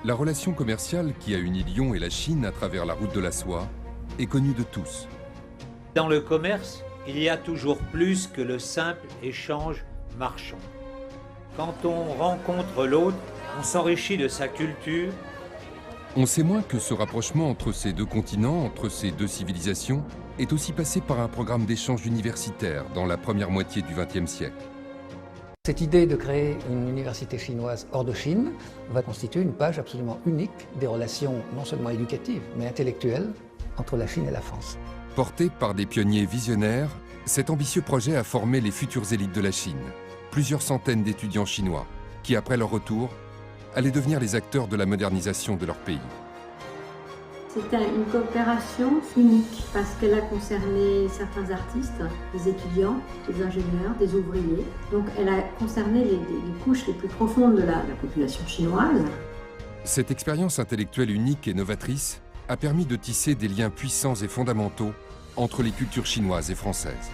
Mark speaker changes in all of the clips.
Speaker 1: La relation commerciale qui a uni Lyon et la Chine à travers la route de la soie est connue de tous.
Speaker 2: Dans le commerce, il y a toujours plus que le simple échange marchand. Quand on rencontre l'autre, on s'enrichit de sa culture.
Speaker 1: On sait moins que ce rapprochement entre ces deux continents, entre ces deux civilisations, est aussi passé par un programme d'échange universitaire dans la première moitié du XXe siècle.
Speaker 3: Cette idée de créer une université chinoise hors de Chine va constituer une page absolument unique des relations non seulement éducatives, mais intellectuelles entre la Chine et la France.
Speaker 1: Porté par des pionniers visionnaires, cet ambitieux projet a formé les futures élites de la Chine, plusieurs centaines d'étudiants chinois, qui après leur retour, allaient devenir les acteurs de la modernisation de leur pays.
Speaker 4: C'était une coopération unique parce qu'elle a concerné certains artistes, des étudiants, des ingénieurs, des ouvriers. Donc elle a concerné les couches les plus profondes de la population chinoise.
Speaker 1: Cette expérience intellectuelle unique et novatrice a permis de tisser des liens puissants et fondamentaux entre les cultures chinoises et françaises.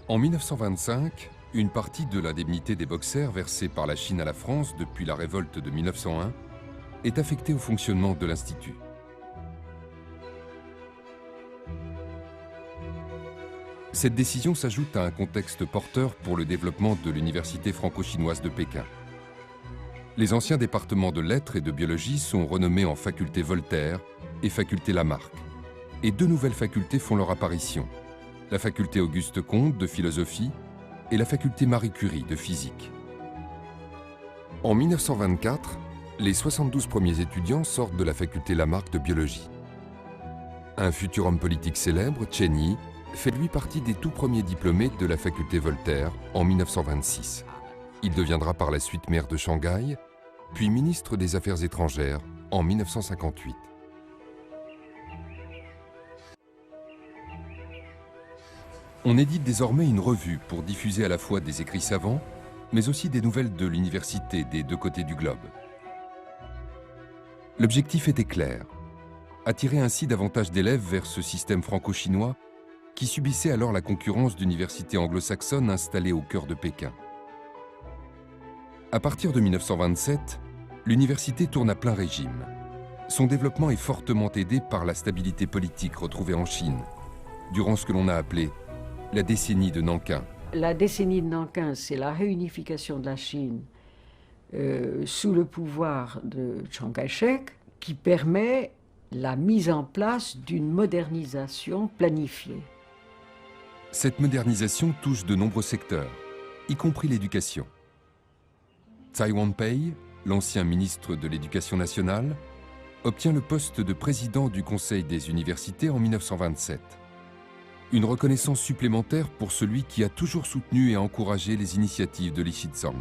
Speaker 1: En 1925, une partie de l'indemnité des boxers versée par la Chine à la France depuis la révolte de 1901 est affectée au fonctionnement de l'Institut. Cette décision s'ajoute à un contexte porteur pour le développement de l'Université franco-chinoise de Pékin. Les anciens départements de lettres et de biologie sont renommés en faculté Voltaire et faculté Lamarck. Et deux nouvelles facultés font leur apparition. La faculté Auguste Comte de philosophie et la faculté Marie Curie de physique. En 1924, les 72 premiers étudiants sortent de la faculté Lamarck de biologie. Un futur homme politique célèbre, Chen Yi, fait lui partie des tout premiers diplômés de la faculté Voltaire en 1926. Il deviendra par la suite maire de Shanghai, puis ministre des Affaires étrangères en 1958. On édite désormais une revue pour diffuser à la fois des écrits savants, mais aussi des nouvelles de l'université des deux côtés du globe. L'objectif était clair, attirer ainsi davantage d'élèves vers ce système franco-chinois qui subissait alors la concurrence d'universités anglo-saxonnes installées au cœur de Pékin. À partir de 1927, l'université tourne à plein régime. Son développement est fortement aidé par la stabilité politique retrouvée en Chine, durant ce que l'on a appelé la décennie de Nankin.
Speaker 5: La décennie de Nankin, c'est la réunification de la Chine sous le pouvoir de Chiang Kai-shek qui permet la mise en place d'une modernisation planifiée.
Speaker 1: Cette modernisation touche de nombreux secteurs, y compris l'éducation. Tsai Wan-pei, l'ancien ministre de l'Éducation nationale, obtient le poste de président du Conseil des universités en 1927. Une reconnaissance supplémentaire pour celui qui a toujours soutenu et encouragé les initiatives de Li Shizhong.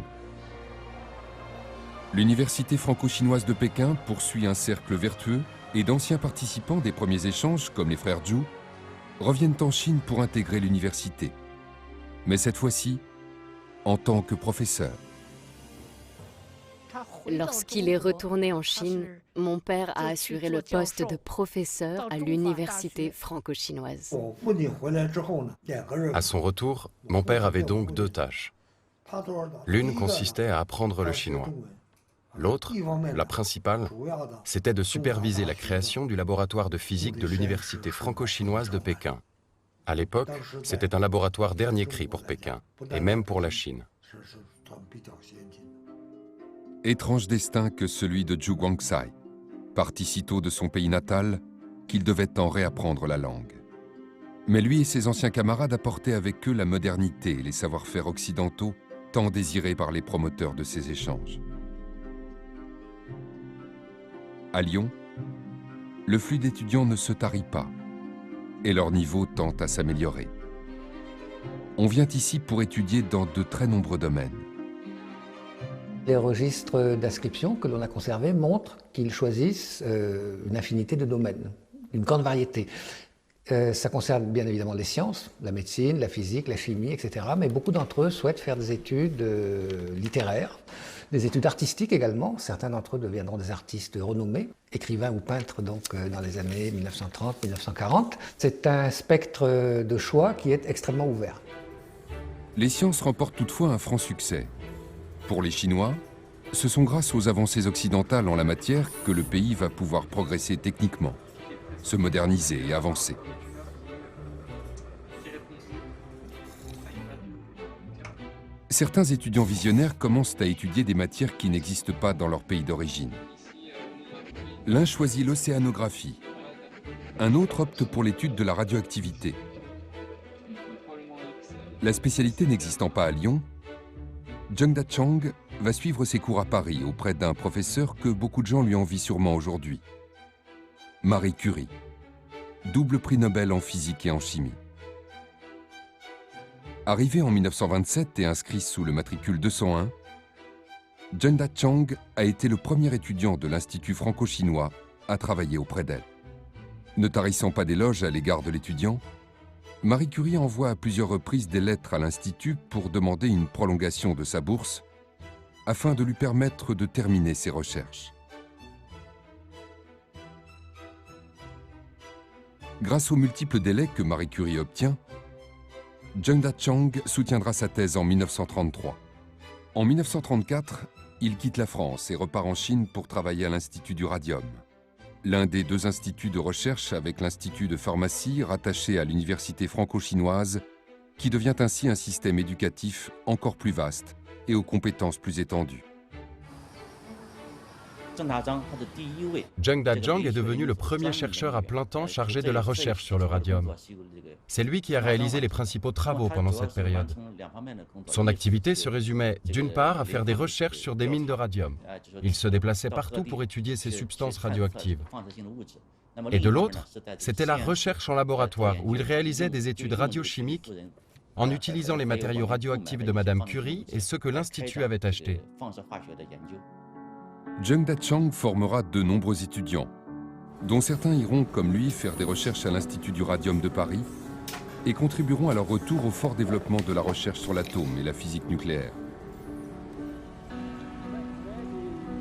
Speaker 1: L'Université franco-chinoise de Pékin poursuit un cercle vertueux et d'anciens participants des premiers échanges, comme les frères Zhu, reviennent en Chine pour intégrer l'université. Mais cette fois-ci, en tant que professeur.
Speaker 6: Lorsqu'il est retourné en Chine, mon père a assuré le poste de professeur à l'université franco-chinoise.
Speaker 7: À son retour, mon père avait donc deux tâches. L'une consistait à apprendre le chinois. L'autre, la principale, c'était de superviser la création du laboratoire de physique de l'université franco-chinoise de Pékin. À l'époque, c'était un laboratoire dernier cri pour Pékin, et même pour la Chine.
Speaker 1: Étrange destin que celui de Zhu Guangcai, parti si tôt de son pays natal qu'il devait en réapprendre la langue. Mais lui et ses anciens camarades apportaient avec eux la modernité et les savoir-faire occidentaux tant désirés par les promoteurs de ces échanges. À Lyon, le flux d'étudiants ne se tarit pas et leur niveau tend à s'améliorer. On vient ici pour étudier dans de très nombreux domaines.
Speaker 3: Les registres d'inscription que l'on a conservés montrent qu'ils choisissent une infinité de domaines, une grande variété. Ça concerne bien évidemment les sciences, la médecine, la physique, la chimie, etc. Mais beaucoup d'entre eux souhaitent faire des études littéraires, des études artistiques également. Certains d'entre eux deviendront des artistes renommés, écrivains ou peintres donc, dans les années 1930-1940. C'est un spectre de choix qui est extrêmement ouvert.
Speaker 1: Les sciences remportent toutefois un franc succès. Pour les Chinois, ce sont grâce aux avancées occidentales en la matière que le pays va pouvoir progresser techniquement, se moderniser et avancer. Certains étudiants visionnaires commencent à étudier des matières qui n'existent pas dans leur pays d'origine. L'un choisit l'océanographie, un autre opte pour l'étude de la radioactivité. La spécialité n'existant pas à Lyon, Zheng Dachang va suivre ses cours à Paris auprès d'un professeur que beaucoup de gens lui envient sûrement aujourd'hui. Marie Curie, double prix Nobel en physique et en chimie. Arrivé en 1927 et inscrit sous le matricule 201, Zheng Dachang a été le premier étudiant de l'Institut franco-chinois à travailler auprès d'elle. Ne tarissant pas d'éloges à l'égard de l'étudiant, Marie Curie envoie à plusieurs reprises des lettres à l'Institut pour demander une prolongation de sa bourse afin de lui permettre de terminer ses recherches. Grâce aux multiples délais que Marie Curie obtient, Zheng Dachang soutiendra sa thèse en 1933. En 1934, il quitte la France et repart en Chine pour travailler à l'Institut du Radium, l'un des deux instituts de recherche avec l'Institut de pharmacie rattaché à l'Université franco-chinoise, qui devient ainsi un système éducatif encore plus vaste et aux compétences plus étendues.
Speaker 7: Zheng Dachang est devenu le premier chercheur à plein temps chargé de la recherche sur le radium. C'est lui qui a réalisé les principaux travaux pendant cette période. Son activité se résumait d'une part à faire des recherches sur des mines de radium. Il se déplaçait partout pour étudier ces substances radioactives. Et de l'autre, c'était la recherche en laboratoire où il réalisait des études radiochimiques en utilisant les matériaux radioactifs de Madame Curie et ceux que l'Institut avait achetés.
Speaker 1: Zheng Dachang formera de nombreux étudiants, dont certains iront, comme lui, faire des recherches à l'Institut du Radium de Paris et contribueront à leur retour au fort développement de la recherche sur l'atome et la physique nucléaire.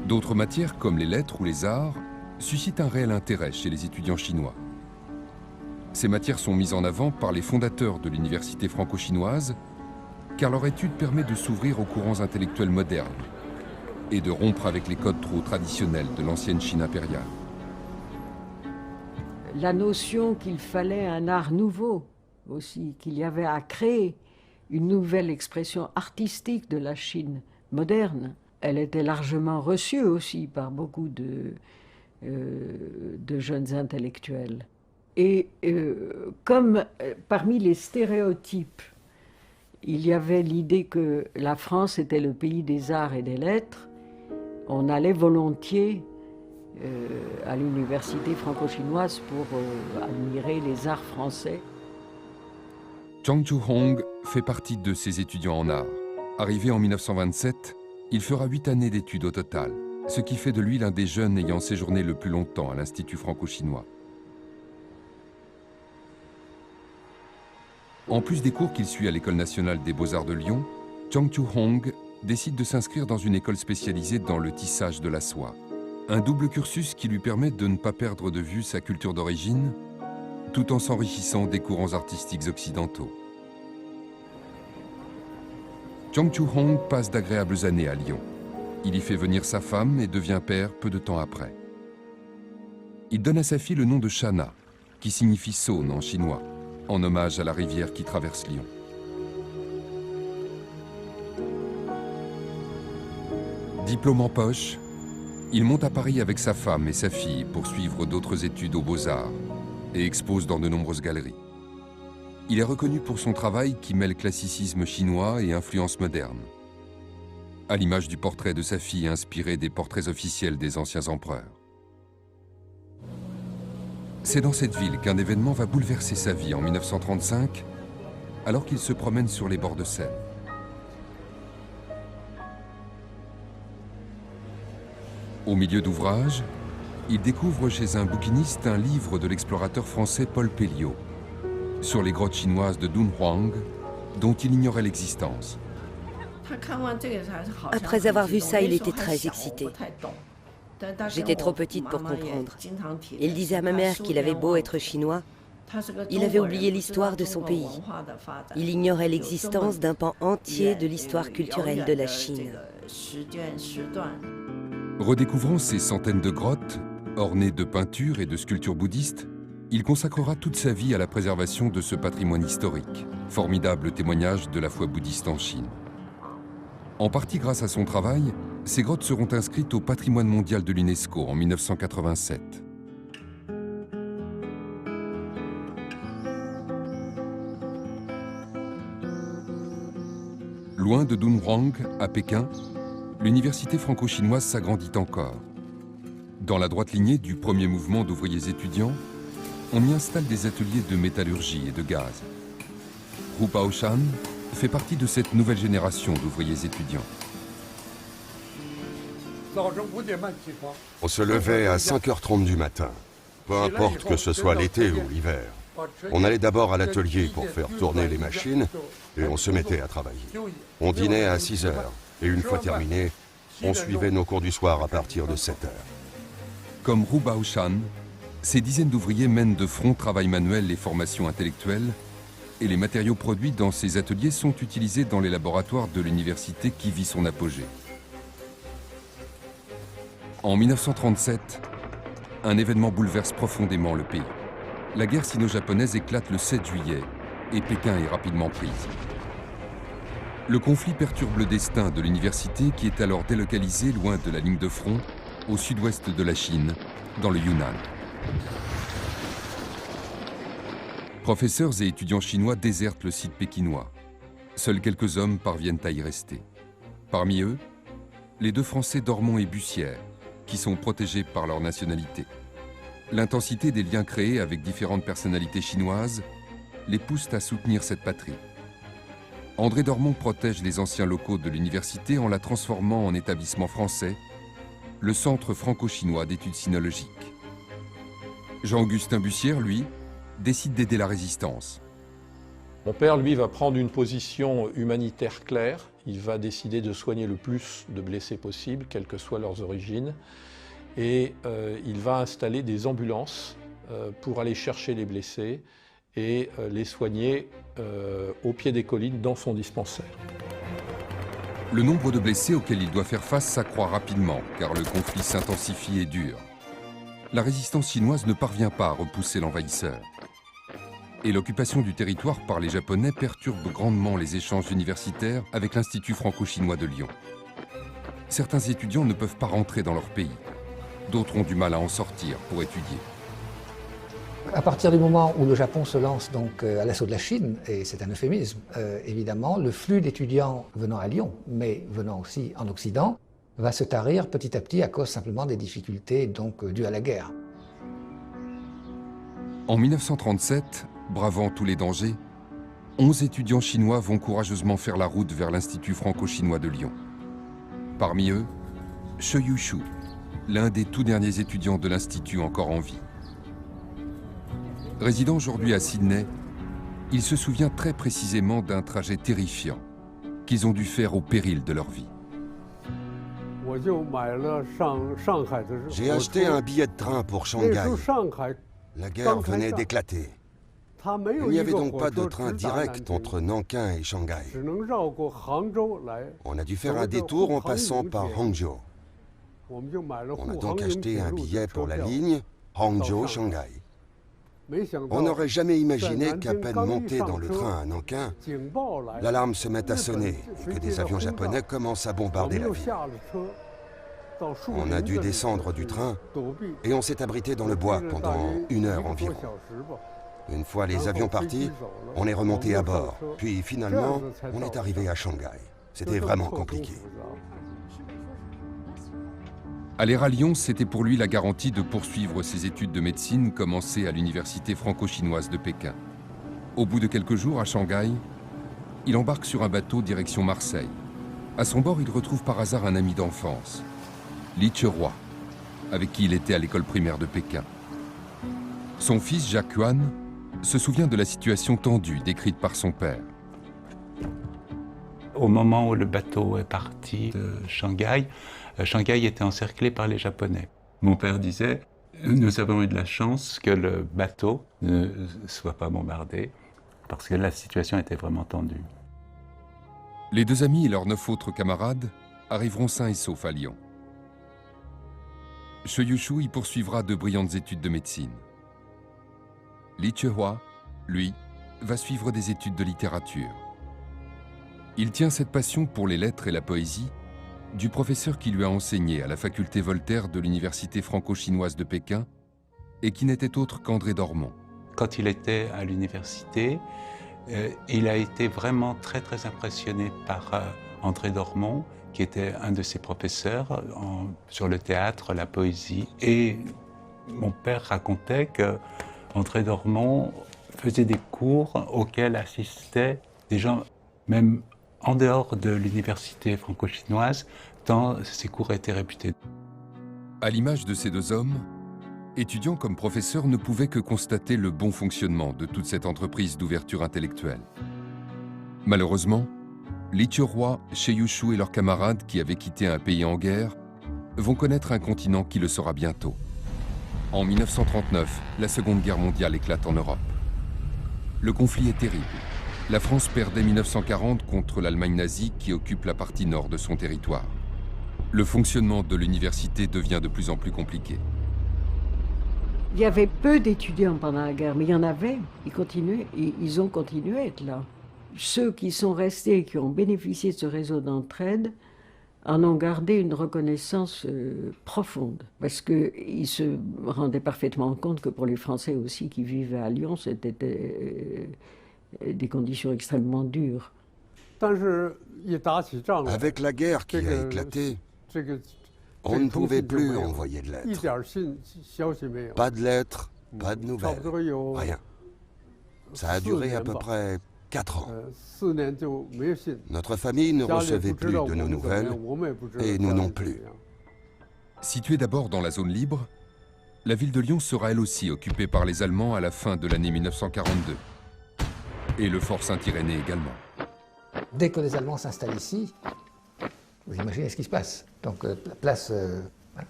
Speaker 1: D'autres matières, comme les lettres ou les arts, suscitent un réel intérêt chez les étudiants chinois. Ces matières sont mises en avant par les fondateurs de l'université franco-chinoise, car leur étude permet de s'ouvrir aux courants intellectuels modernes et de rompre avec les codes trop traditionnels de l'ancienne Chine impériale.
Speaker 5: La notion qu'il fallait un art nouveau aussi, qu'il y avait à créer une nouvelle expression artistique de la Chine moderne, elle était largement reçue aussi par beaucoup de jeunes intellectuels. Et comme parmi les stéréotypes, il y avait l'idée que la France était le pays des arts et des lettres, on allait volontiers à l'université franco-chinoise pour admirer les arts français.
Speaker 1: Zhang Chuhong fait partie de ces étudiants en art. Arrivé en 1927, il fera 8 années d'études au total, ce qui fait de lui l'un des jeunes ayant séjourné le plus longtemps à l'Institut franco-chinois. En plus des cours qu'il suit à l'École nationale des beaux-arts de Lyon, Zhang Chuhong décide de s'inscrire dans une école spécialisée dans le tissage de la soie. Un double cursus qui lui permet de ne pas perdre de vue sa culture d'origine, tout en s'enrichissant des courants artistiques occidentaux. Zhang Chuhong passe d'agréables années à Lyon. Il y fait venir sa femme et devient père peu de temps après. Il donne à sa fille le nom de Shana, qui signifie Saône en chinois, en hommage à la rivière qui traverse Lyon. Diplôme en poche, il monte à Paris avec sa femme et sa fille pour suivre d'autres études aux Beaux-Arts et expose dans de nombreuses galeries. Il est reconnu pour son travail qui mêle classicisme chinois et influence moderne, à l'image du portrait de sa fille inspiré des portraits officiels des anciens empereurs. C'est dans cette ville qu'un événement va bouleverser sa vie en 1935, alors qu'il se promène sur les bords de Seine. Au milieu d'ouvrage, il découvre chez un bouquiniste un livre de l'explorateur français Paul Pelliot sur les grottes chinoises de Dunhuang, dont il ignorait l'existence.
Speaker 8: Après avoir vu ça, il était très excité. J'étais trop petite pour comprendre. Il disait à ma mère qu'il avait beau être chinois, il avait oublié l'histoire de son pays. Il ignorait l'existence d'un pan entier de l'histoire culturelle de la Chine.
Speaker 1: Redécouvrant ces centaines de grottes, ornées de peintures et de sculptures bouddhistes, il consacrera toute sa vie à la préservation de ce patrimoine historique, formidable témoignage de la foi bouddhiste en Chine. En partie grâce à son travail, ces grottes seront inscrites au patrimoine mondial de l'UNESCO en 1987. Loin de Dunhuang, à Pékin, l'université franco-chinoise s'agrandit encore. Dans la droite lignée du premier mouvement d'ouvriers étudiants, on y installe des ateliers de métallurgie et de gaz. Hu Baoshan fait partie de cette nouvelle génération d'ouvriers étudiants.
Speaker 9: On se levait à 5h30 du matin, peu importe que ce soit l'été ou l'hiver. On allait d'abord à l'atelier pour faire tourner les machines et on se mettait à travailler. On dînait à 6h et une fois terminé, on suivait nos cours du soir à partir de 7h.
Speaker 1: Comme Hu Baoshan, ces dizaines d'ouvriers mènent de front travail manuel et formation intellectuelle, et les matériaux produits dans ces ateliers sont utilisés dans les laboratoires de l'université qui vit son apogée. En 1937, un événement bouleverse profondément le pays. La guerre sino-japonaise éclate le 7 juillet et Pékin est rapidement prise. Le conflit perturbe le destin de l'université qui est alors délocalisée loin de la ligne de front, au sud-ouest de la Chine, dans le Yunnan. Professeurs et étudiants chinois désertent le site pékinois. Seuls quelques hommes parviennent à y rester. Parmi eux, les deux Français d'Ormont et Bussière, qui sont protégés par leur nationalité. L'intensité des liens créés avec différentes personnalités chinoises les pousse à soutenir cette patrie. André d'Ormont protège les anciens locaux de l'université en la transformant en établissement français, le Centre franco-chinois d'études sinologiques. Jean-Augustin Bussière, lui, décide d'aider la résistance.
Speaker 10: Mon père, lui, va prendre une position humanitaire claire. Il va décider de soigner le plus de blessés possible, quelles que soient leurs origines. Et il va installer des ambulances pour aller chercher les blessés et les soigner au pied des collines dans son dispensaire.
Speaker 1: Le nombre de blessés auxquels il doit faire face s'accroît rapidement, car le conflit s'intensifie et dure. La résistance chinoise ne parvient pas à repousser l'envahisseur. Et l'occupation du territoire par les Japonais perturbe grandement les échanges universitaires avec l'Institut franco-chinois de Lyon. Certains étudiants ne peuvent pas rentrer dans leur pays. D'autres ont du mal à en sortir pour étudier.
Speaker 3: À partir du moment où le Japon se lance donc à l'assaut de la Chine, et c'est un euphémisme, évidemment, le flux d'étudiants venant à Lyon, mais venant aussi en Occident, va se tarir petit à petit à cause simplement des difficultés donc dues à la guerre.
Speaker 1: En 1937, bravant tous les dangers, 11 étudiants chinois vont courageusement faire la route vers l'Institut franco-chinois de Lyon. Parmi eux, She Yushu, l'un des tout derniers étudiants de l'Institut encore en vie. Résidant aujourd'hui à Sydney, il se souvient très précisément d'un trajet terrifiant qu'ils ont dû faire au péril de leur vie.
Speaker 9: J'ai acheté un billet de train pour Shanghai. La guerre venait d'éclater. Il n'y avait donc pas de train direct entre Nankin et Shanghai. On a dû faire un détour en passant par Hangzhou. On a donc acheté un billet pour la ligne Hangzhou-Shanghai. On n'aurait jamais imaginé qu'à peine monté dans le train à Nankin, l'alarme se mette à sonner et que des avions japonais commencent à bombarder la ville. On a dû descendre du train et on s'est abrité dans le bois pendant 1 heure environ. Une fois les avions partis, on est remonté à bord. Puis finalement, on est arrivé à Shanghai. C'était vraiment compliqué.
Speaker 1: Aller à Lyon, c'était pour lui la garantie de poursuivre ses études de médecine commencées à l'université franco-chinoise de Pékin. Au bout de quelques jours à Shanghai, il embarque sur un bateau direction Marseille. À son bord, il retrouve par hasard un ami d'enfance, Li Cheroi, avec qui il était à l'école primaire de Pékin. Son fils, Jacques Yuan, se souvient de la situation tendue décrite par son père.
Speaker 11: Au moment où le bateau est parti de Shanghai, Shanghai était encerclé par les Japonais. Mon père disait « Nous avons eu de la chance que le bateau ne soit pas bombardé, parce que la situation était vraiment tendue. »
Speaker 1: Les deux amis et leurs 9 autres camarades arriveront sains et saufs à Lyon. Che Yushu y poursuivra de brillantes études de médecine. Li Chehua, lui, va suivre des études de littérature. Il tient cette passion pour les lettres et la poésie du professeur qui lui a enseigné à la faculté Voltaire de l'université franco-chinoise de Pékin et qui n'était autre qu'André Dormont.
Speaker 11: Quand il était à l'université, il a été vraiment très impressionné par André Dormont, qui était un de ses professeurs sur le théâtre, la poésie. Et mon père racontait que André Dormont faisait des cours auxquels assistaient des gens, même en dehors de l'université franco-chinoise, tant ces cours étaient réputés.
Speaker 1: À l'image de ces deux hommes, étudiants comme professeurs ne pouvaient que constater le bon fonctionnement de toute cette entreprise d'ouverture intellectuelle. Malheureusement, Li Chehua, Che Yushu et leurs camarades qui avaient quitté un pays en guerre vont connaître un continent qui le sera bientôt. En 1939, la Seconde Guerre mondiale éclate en Europe. Le conflit est terrible. La France perd dès 1940 contre l'Allemagne nazie qui occupe la partie nord de son territoire. Le fonctionnement de l'université devient de plus en plus compliqué.
Speaker 5: Il y avait peu d'étudiants pendant la guerre, mais il y en avait. Ils ont continué à être là. Ceux qui sont restés, qui ont bénéficié de ce réseau d'entraide, en ont gardé une reconnaissance profonde. Parce qu'ils se rendaient parfaitement compte que pour les Français aussi qui vivaient à Lyon, c'était des conditions extrêmement dures.
Speaker 9: Avec la guerre qui a éclaté, on ne pouvait plus envoyer de lettres. Pas de lettres, pas de nouvelles, rien. Ça a duré à peu près 4 ans. Notre famille ne recevait plus de nos nouvelles, et nous non plus.
Speaker 1: Située d'abord dans la zone libre, la ville de Lyon sera elle aussi occupée par les Allemands à la fin de l'année 1942. Et le fort Saint-Irénée également.
Speaker 3: Dès que les Allemands s'installent ici, vous imaginez ce qui se passe. Donc la place,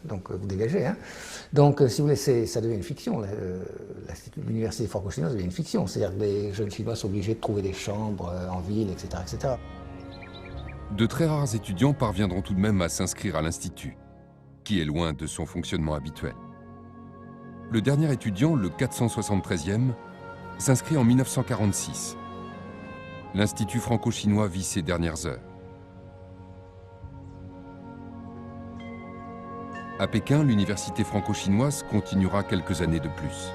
Speaker 3: donc vous dégagez. Hein. Donc si vous voulez, ça devient une fiction. L'université franco-chinoise devient une fiction. C'est-à-dire que les jeunes Chinois sont obligés de trouver des chambres en ville, etc., etc.
Speaker 1: De très rares étudiants parviendront tout de même à s'inscrire à l'Institut, qui est loin de son fonctionnement habituel. Le dernier étudiant, le 473e, s'inscrit en 1946. L'Institut franco-chinois vit ses dernières heures. À Pékin, l'université franco-chinoise continuera quelques années de plus.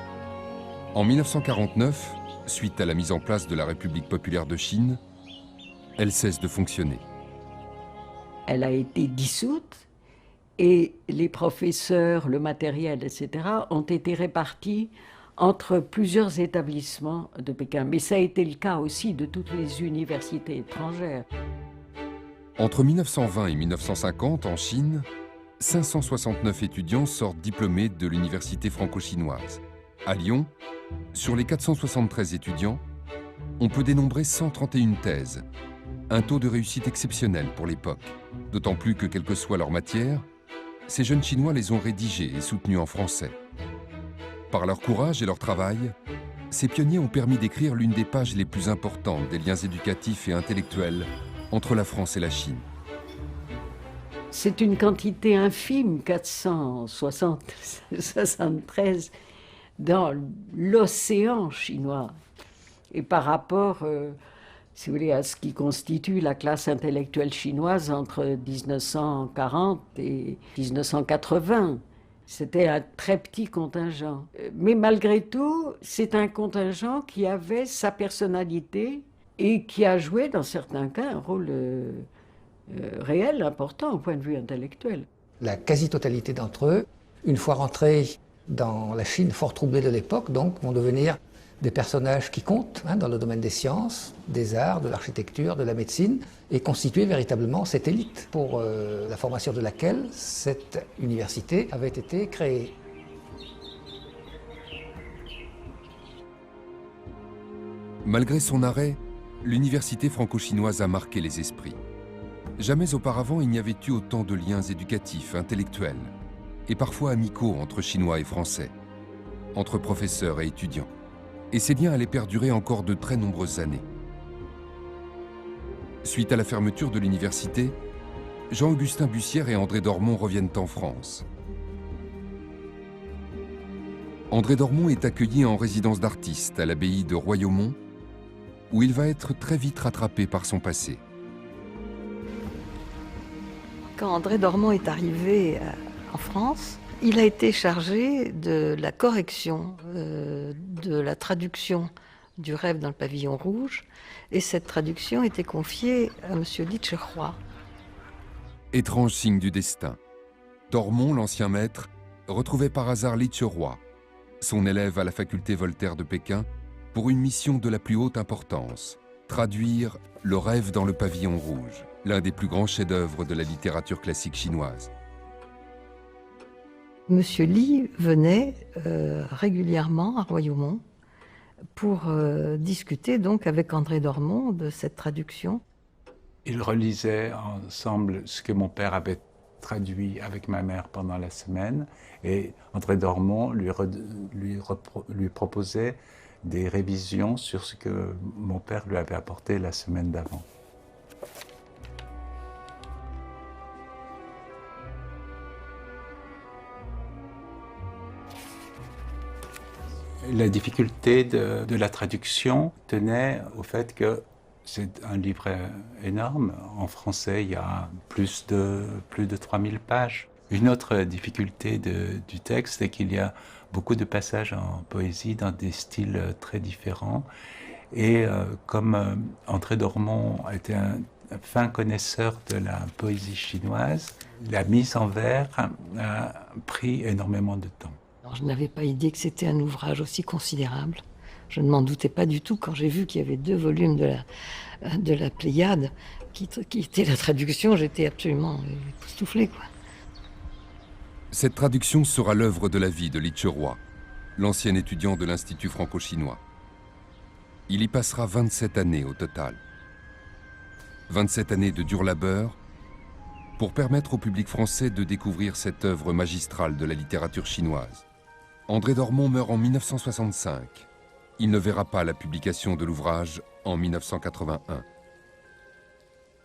Speaker 1: En 1949, suite à la mise en place de la République populaire de Chine, elle cesse de fonctionner.
Speaker 5: Elle a été dissoute et les professeurs, le matériel, etc., ont été répartis entre plusieurs établissements de Pékin. Mais ça a été le cas aussi de toutes les universités étrangères.
Speaker 1: Entre 1920 et 1950, en Chine, 569 étudiants sortent diplômés de l'université franco-chinoise. À Lyon, sur les 473 étudiants, on peut dénombrer 131 thèses, un taux de réussite exceptionnel pour l'époque, d'autant plus que, quelle que soit leur matière, ces jeunes Chinois les ont rédigées et soutenues en français. Par leur courage et leur travail, ces pionniers ont permis d'écrire l'une des pages les plus importantes des liens éducatifs et intellectuels entre la France et la Chine.
Speaker 5: C'est une quantité infime, 473, dans l'océan chinois. Et par rapport, si vous voulez, à ce qui constitue la classe intellectuelle chinoise entre 1940 et 1980. C'était un très petit contingent. Mais malgré tout, c'est un contingent qui avait sa personnalité et qui a joué, dans certains cas, un rôle réel, important au point de vue intellectuel.
Speaker 3: La quasi-totalité d'entre eux, une fois rentrés dans la Chine fort troublée de l'époque, donc, vont devenir des personnages qui comptent dans le domaine des sciences, des arts, de l'architecture, de la médecine, et constituer véritablement cette élite pour la formation de laquelle cette université avait été créée.
Speaker 1: Malgré son arrêt, l'université franco-chinoise a marqué les esprits. Jamais auparavant il n'y avait eu autant de liens éducatifs, intellectuels, et parfois amicaux entre Chinois et Français, entre professeurs et étudiants. Et ces liens allaient perdurer encore de très nombreuses années. Suite à la fermeture de l'université, Jean-Augustin Bussière et André Dormont reviennent en France. André Dormont est accueilli en résidence d'artiste à l'abbaye de Royaumont, où il va être très vite rattrapé par son passé.
Speaker 5: Quand André Dormont est arrivé en France, il a été chargé de la correction de la traduction du Rêve dans le pavillon rouge, et cette traduction était confiée à M. Litcheroy.
Speaker 1: Étrange signe du destin. Dormont, l'ancien maître, retrouvait par hasard Litcheroy, son élève à la faculté Voltaire de Pékin, pour une mission de la plus haute importance, traduire Le Rêve dans le pavillon rouge, l'un des plus grands chefs-d'œuvre de la littérature classique chinoise.
Speaker 5: Monsieur Li venait régulièrement à Royaumont pour discuter donc avec André Dormont de cette traduction.
Speaker 11: Ils relisaient ensemble ce que mon père avait traduit avec ma mère pendant la semaine, et André Dormont lui proposait des révisions sur ce que mon père lui avait apporté la semaine d'avant. La difficulté de la traduction tenait au fait que c'est un livre énorme. En français, il y a plus de 3000 pages. Une autre difficulté du texte, c'est qu'il y a beaucoup de passages en poésie dans des styles très différents. Et comme André Dormont était un fin connaisseur de la poésie chinoise, la mise en vers a pris énormément de temps.
Speaker 5: Alors, je n'avais pas idée que c'était un ouvrage aussi considérable. Je ne m'en doutais pas du tout quand j'ai vu qu'il y avait 2 volumes de la Pléiade qui était la traduction. J'étais absolument époustouflée, quoi.
Speaker 1: Cette traduction sera l'œuvre de la vie de Litcheroy, l'ancien étudiant de l'Institut franco-chinois. Il y passera 27 années au total. 27 années de dur labeur pour permettre au public français de découvrir cette œuvre magistrale de la littérature chinoise. André Dormont meurt en 1965. Il ne verra pas la publication de l'ouvrage en 1981.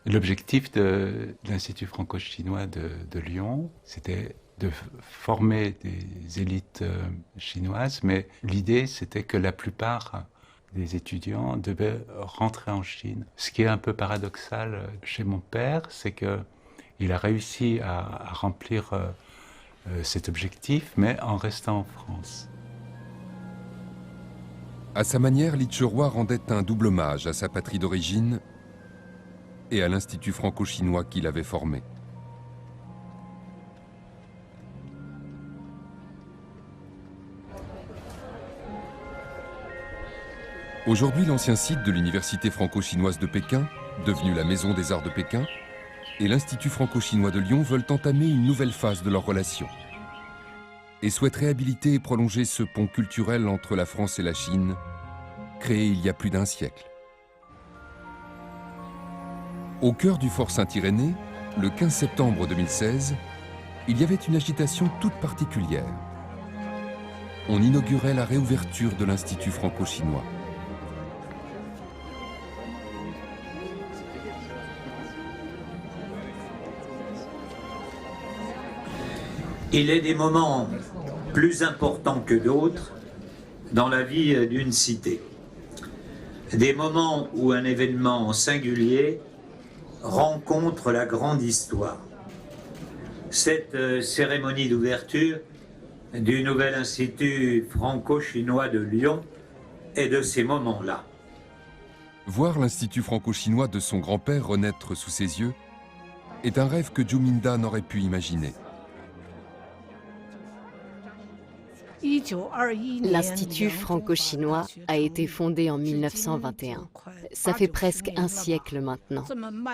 Speaker 11: L'objectif de l'Institut franco-chinois de Lyon, c'était de former des élites chinoises, mais l'idée, c'était que la plupart des étudiants devaient rentrer en Chine. Ce qui est un peu paradoxal chez mon père, c'est qu'il a réussi à remplir cet objectif, mais en restant en France.
Speaker 1: À sa manière, Litcheroy rendait un double hommage à sa patrie d'origine et à l'Institut franco-chinois qu'il avait formé. Aujourd'hui, l'ancien site de l'Université franco-chinoise de Pékin, devenu la Maison des Arts de Pékin, et l'Institut franco-chinois de Lyon veulent entamer une nouvelle phase de leur relation et souhaitent réhabiliter et prolonger ce pont culturel entre la France et la Chine, créé il y a plus d'1 siècle. Au cœur du Fort Saint-Irénée, le 15 septembre 2016, il y avait une agitation toute particulière. On inaugurait la réouverture de l'Institut franco-chinois.
Speaker 2: Il est des moments plus importants que d'autres dans la vie d'une cité. Des moments où un événement singulier rencontre la grande histoire. Cette cérémonie d'ouverture du nouvel Institut franco-chinois de Lyon est de ces moments-là.
Speaker 1: Voir l'Institut franco-chinois de son grand-père renaître sous ses yeux est un rêve que Zhu Minda n'aurait pu imaginer.
Speaker 6: L'Institut franco-chinois a été fondé en 1921. Ça fait presque un siècle maintenant.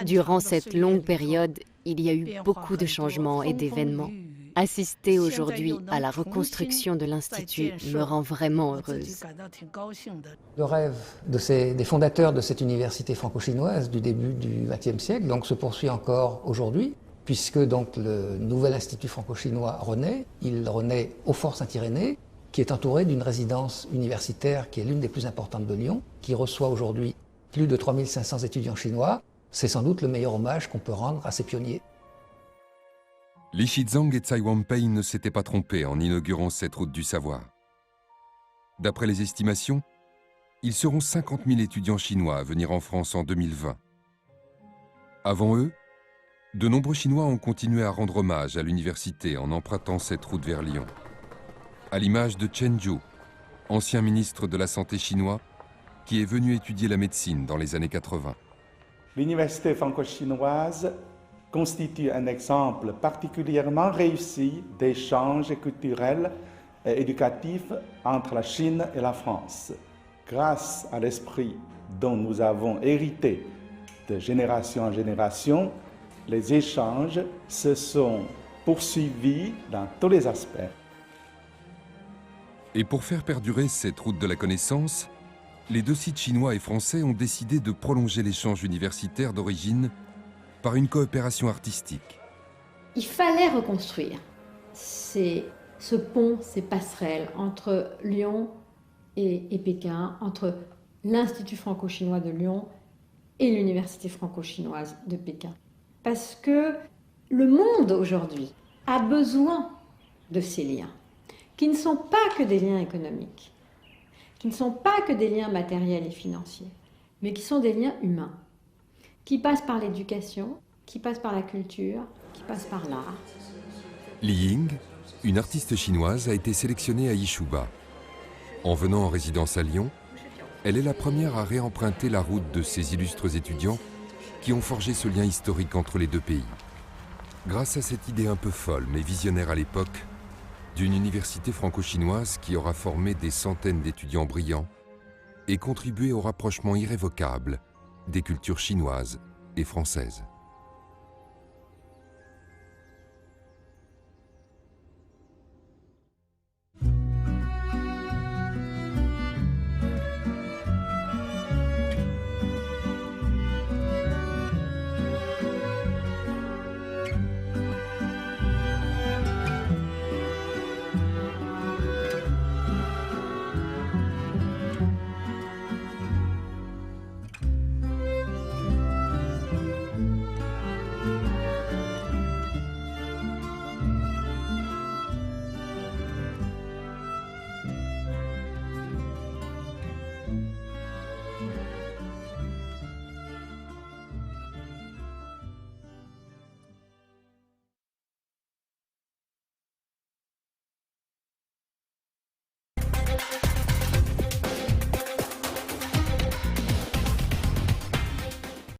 Speaker 6: Durant cette longue période, il y a eu beaucoup de changements et d'événements. Assister aujourd'hui à la reconstruction de l'Institut me rend vraiment heureuse.
Speaker 3: Le rêve des fondateurs de cette université franco-chinoise du début du XXe siècle donc, se poursuit encore aujourd'hui, puisque donc, le nouvel Institut franco-chinois renaît. Il renaît au Fort Saint-Irénée, qui est entouré d'une résidence universitaire qui est l'une des plus importantes de Lyon, qui reçoit aujourd'hui plus de 3500 étudiants chinois. C'est sans doute le meilleur hommage qu'on peut rendre à ces pionniers.
Speaker 1: Li Shizhang et Tsai Wan-pei ne s'étaient pas trompés en inaugurant cette route du savoir. D'après les estimations, ils seront 50 000 étudiants chinois à venir en France en 2020. Avant eux, de nombreux Chinois ont continué à rendre hommage à l'université en empruntant cette route vers Lyon. À l'image de Chen Zhou, ancien ministre de la Santé chinois, qui est venu étudier la médecine dans les années 80.
Speaker 12: L'université franco-chinoise constitue un exemple particulièrement réussi d'échanges culturels et éducatifs entre la Chine et la France. Grâce à l'esprit dont nous avons hérité de génération en génération, les échanges se sont poursuivis dans tous les aspects.
Speaker 1: Et pour faire perdurer cette route de la connaissance, les deux sites chinois et français ont décidé de prolonger l'échange universitaire d'origine par une coopération artistique.
Speaker 4: Il fallait reconstruire ce pont, ces passerelles entre Lyon et Pékin, entre l'Institut franco-chinois de Lyon et l'Université franco-chinoise de Pékin. Parce que le monde aujourd'hui a besoin de ces liens, qui ne sont pas que des liens économiques, qui ne sont pas que des liens matériels et financiers, mais qui sont des liens humains, qui passent par l'éducation, qui passent par la culture, qui passent par l'art.
Speaker 1: Li Ying, une artiste chinoise, a été sélectionnée à Yishuba. En venant en résidence à Lyon, elle est la première à réemprunter la route de ces illustres étudiants qui ont forgé ce lien historique entre les deux pays. Grâce à cette idée un peu folle, mais visionnaire à l'époque, d'une université franco-chinoise qui aura formé des centaines d'étudiants brillants et contribué au rapprochement irrévocable des cultures chinoises et françaises.